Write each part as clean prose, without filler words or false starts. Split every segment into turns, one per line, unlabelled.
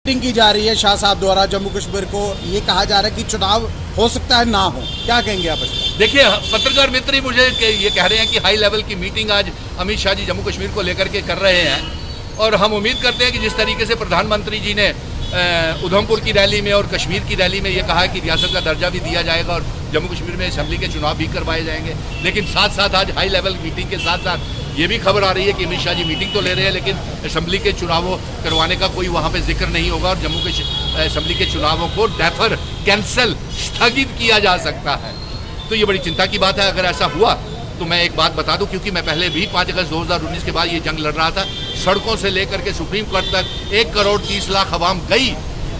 Meeting की जा रही है शाह साहब द्वारा जम्मू कश्मीर को, ये कहा जा रहा है कि चुनाव हो सकता है ना हो, क्या कहेंगे आप इसका?
देखिए, पत्रकार मित्र ही मुझे ये कह रहे हैं कि हाई लेवल की मीटिंग आज अमित शाह जी जम्मू कश्मीर को लेकर के कर रहे हैं और हम उम्मीद करते हैं कि जिस तरीके से प्रधानमंत्री जी ने उधमपुर की रैली में और कश्मीर की रैली में ये कहा कि रियासत का दर्जा भी दिया जाएगा और जम्मू कश्मीर में असेंबली के चुनाव भी करवाए जाएंगे, लेकिन साथ साथ आज हाई लेवल मीटिंग के साथ साथ ये भी खबर आ रही है कि अमित शाह जी मीटिंग तो ले रहे हैं लेकिन असेंबली के चुनावों करवाने का कोई वहाँ पे जिक्र नहीं होगा और जम्मू के असेंबली के चुनावों को डेफर कैंसिल स्थगित किया जा सकता है। तो ये बड़ी चिंता की बात है। अगर ऐसा हुआ तो मैं एक बात बता दूं, क्योंकि मैं पहले भी 5 अगस्त 2019 के बाद ये जंग लड़ रहा था, सड़कों से लेकर के सुप्रीम कोर्ट तक 1,30,00,000 आवाम गई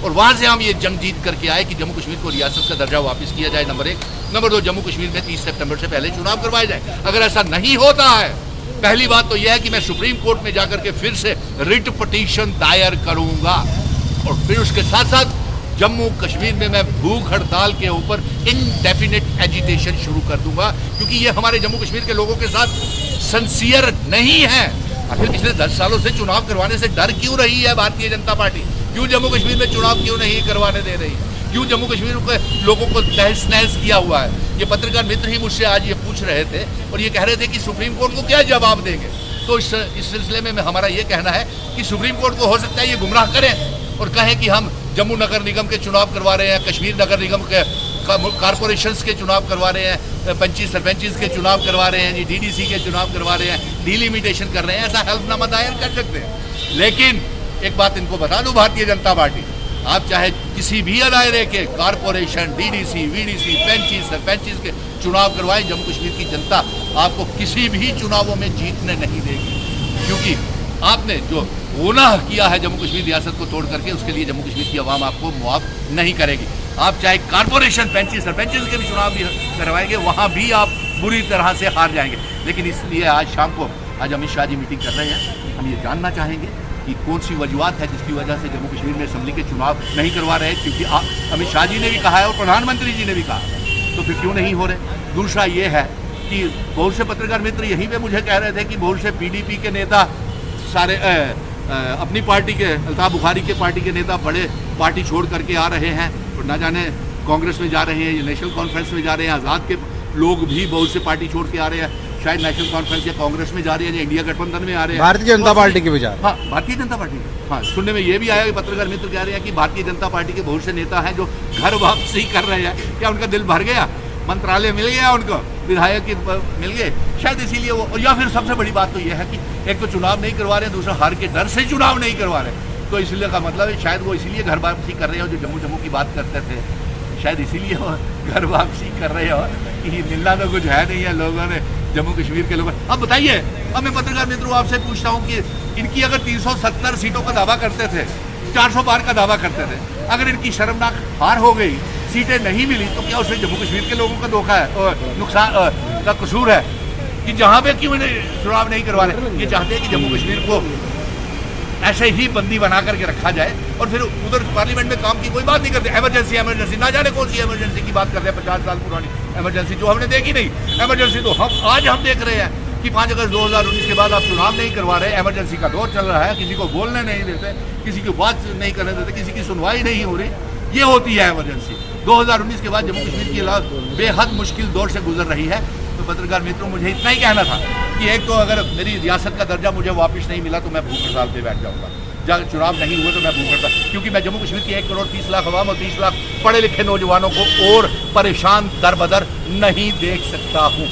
और वहाँ से हम ये जंग जीत करके आए कि जम्मू कश्मीर को रियासत का दर्जा वापस किया जाए, नंबर 1। नंबर 2, जम्मू कश्मीर में 30 सितंबर से पहले चुनाव करवाए जाए। अगर ऐसा नहीं होता है, पहली बात तो यह है कि मैं सुप्रीम कोर्ट में जाकर के फिर से रिट पिटीशन दायर करूंगा और फिर उसके साथ साथ जम्मू कश्मीर में मैं भूख हड़ताल के ऊपर इनडेफिनेट एजिटेशन शुरू कर दूंगा, क्योंकि ये हमारे जम्मू कश्मीर के लोगों के साथ सिंसियर नहीं है। आखिर पिछले 10 सालों से चुनाव करवाने से डर क्यों रही है भारतीय जनता पार्टी? क्यों जम्मू कश्मीर में चुनाव क्यों नहीं करवाने दे रही? क्यों जम्मू कश्मीर के लोगों को तहस नहस किया हुआ है? ये पत्रकार मित्र ही मुझसे आज ये पूछ रहे थे और ये कह रहे थे कि सुप्रीम कोर्ट को क्या जवाब देंगे। तो इस सिलसिले में हमारा ये कहना है कि सुप्रीम कोर्ट को हो सकता है ये गुमराह करें और कहें कि हम जम्मू नगर निगम के चुनाव करवा रहे हैं, कश्मीर नगर निगम के कारपोरेशंस के चुनाव करवा रहे हैं, पंची सरपंचीज के चुनाव करवा रहे हैं, डीडीसी के चुनाव करवा रहे हैं, डिलिमिटेशन कर रहे हैं। ऐसा हल्फनामा दायर कर सकते हैं। लेकिन एक बात इनको बता दूं, भारतीय जनता पार्टी, आप चाहे किसी भी दायरे के कारपोरेशन, डीडीसी, वीडीसी, पंचीज सरपंचीज के चुनाव करवाएं, जम्मू कश्मीर की जनता आपको किसी भी चुनावों में जीतने नहीं देगी, क्योंकि आपने जो गुनाह किया है जम्मू कश्मीर रियासत को तोड़ करके, उसके लिए जम्मू कश्मीर की आवाम आपको मुआफ नहीं करेगी। आप चाहे कारपोरेशन, पंची सरपंचेस के भी चुनाव भी करवाएंगे, वहाँ भी आप बुरी तरह से हार जाएंगे। लेकिन इसलिए आज शाम को अमित शाह जी मीटिंग कर रहे हैं। हम ये जानना चाहेंगे कि कौन सी वजूहत है जिसकी वजह से जम्मू कश्मीर में असेंबली के चुनाव नहीं करवा रहे, क्योंकि अमित शाह जी ने भी कहा है और प्रधानमंत्री जी ने भी कहा, तो फिर क्यों नहीं हो रहे? दूसरा ये है कि बहुत से पत्रकार मित्र यहीं पे मुझे कह रहे थे कि बहुत से पीडीपी के नेता सारे अपनी पार्टी के, अल्ताफ बुखारी के पार्टी के नेता बड़े पार्टी छोड़ करके आ रहे हैं और ना जाने कांग्रेस में जा रहे हैं, नेशनल कॉन्फ्रेंस में जा रहे हैं। आज़ाद के लोग भी बहुत से पार्टी छोड़ के आ रहे हैं, शायद नेशनल कॉन्फ्रेंस या कांग्रेस में जा रही है या इंडिया गठबंधन में आ रहे हैं।
भारतीय जनता पार्टी के विचार,
हाँ, भारतीय जनता पार्टी। हाँ, सुनने में ये भी आया कि पत्रकार मित्र कह रहे हैं कि भारतीय जनता पार्टी के बहुत से नेता हैं जो घर वापसी कर रहे हैं। क्या उनका दिल भर गया? मंत्रालय मिल गया उनको, विधायक मिल गए शायद, इसीलिए वो। या फिर सबसे बड़ी बात तो ये है कि एक तो चुनाव नहीं करवा रहे हैं, दूसरा हार के डर से चुनाव नहीं करवा रहे। तो इसलिए का मतलब है शायद वो इसीलिए घर वापसी कर रहे हो, जो जम्मू की बात करते थे, शायद इसीलिए वो घर वापसी कर रहे हो कि मिलना तो कुछ है नहीं है लोगों ने, जम्मू कश्मीर के लोगों। अब बताइए, अब मैं पत्रकार मित्रों आपसे पूछता हूँ कि इनकी अगर 370 सीटों का दावा करते थे, 400 पार का दावा करते थे, अगर इनकी शर्मनाक हार हो गई, सीटें नहीं मिली, तो क्या उसमें जम्मू कश्मीर के लोगों का धोखा है और नुकसान का कसूर है कि जहाँ पे क्यों चुनाव नहीं करवा रहे? ये चाहते हैं कि जम्मू कश्मीर को ऐसे ही बंदी बना करके रखा जाए और फिर उधर पार्लियामेंट में काम की कोई बात नहीं करते। इमरजेंसी इमरजेंसी, ना जाने कौन सी इमरजेंसी की बात कर रहे हैं, 50 साल पुरानी इमरजेंसी जो हमने देखी नहीं। इमरजेंसी तो आज हम देख रहे हैं कि 5 अगस्त 2019 के बाद आप चुनाव नहीं करवा रहे, इमरजेंसी का दौर चल रहा है, किसी को बोलने नहीं देते, किसी की बात नहीं करने देते, किसी की सुनवाई नहीं हो रही। ये होती है इमरजेंसी। 2019 के बाद जम्मू कश्मीर की बेहद मुश्किल दौर से गुजर रही है। तो पत्रकार मित्रों, मुझे इतना ही कहना था कि एक तो अगर मेरी रियासत का दर्जा मुझे वापस नहीं मिला तो मैं भूख हड़ताल पे बैठ जाऊँगा। जब चुनाव नहीं हुए तो मैं भूख हड़ताल, क्योंकि मैं जम्मू कश्मीर की 1,30,00,000 आवाम और 30 लाख पढ़े लिखे नौजवानों को और परेशान दर बदर नहीं देख सकता हूँ।